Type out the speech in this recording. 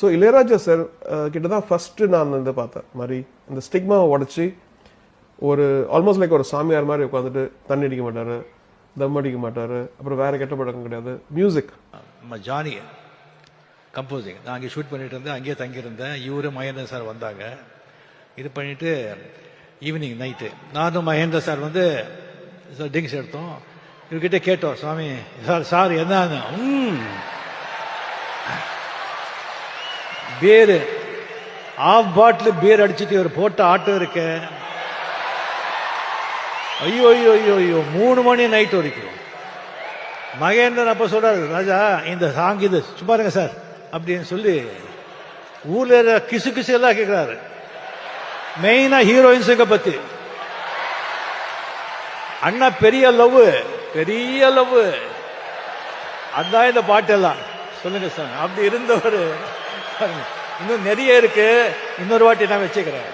So Ilaiyaraaja sir கிட்ட தான் first நான் வந்து பார்த்தேன் மாதிரி இந்த ஸ்டிக்மாவை உடச்சி ஒரு ஆல்மோஸ்ட் லைக் ஒரு சாமியார் மாதிரி உட்காந்துட்டு தண்ணி அடிக்க மாட்டாரு, தம் அடிக்க மாட்டாரு, அப்புறம் வேற கெட்ட பழக்கம் கிடையாது. மியூசிக் நம்ம ஜானி கம்போசிங் நான் அங்கே ஷூட் பண்ணிட்டு இருந்தேன், அங்கேயே தங்கியிருந்தேன். இவரு மகேந்திர சார் வந்தாங்க. இது பண்ணிட்டு ஈவினிங் நைட்டு நானும் மகேந்திர சார் வந்து ட்ரிங்க்ஸ் எடுத்தோம். இவர்கிட்ட கேட்டோம், சுவாமி சார் என்ன பேரு ஆஃப் பாட்டில் பேர் அடிச்சுட்டு இவர் போட்ட ஆட்டம் இருக்க. ஐயோ ஐயோ ஐயோ ஐயோ 3 மணி நைட் வரைக்கும். மகேந்திரன் அப்ப சொல்றாரு, ராஜா இந்த சாங் இது சும்மா இருங்க சார் அப்படின்னு சொல்லி ஊர்ல கிசு கிசு எல்லாம் கேட்கிறாரு. மெயினா ஹீரோயின்ஸுங்க பத்தி. அண்ணா பெரிய லவ் அதான் இந்த பாட்டெல்லாம் சொல்லுங்க சார். அப்படி இருந்தவர் இன்னும் நிறைய இருக்கு. இன்னொரு வாட்டி நான் வச்சுக்கிறேன்.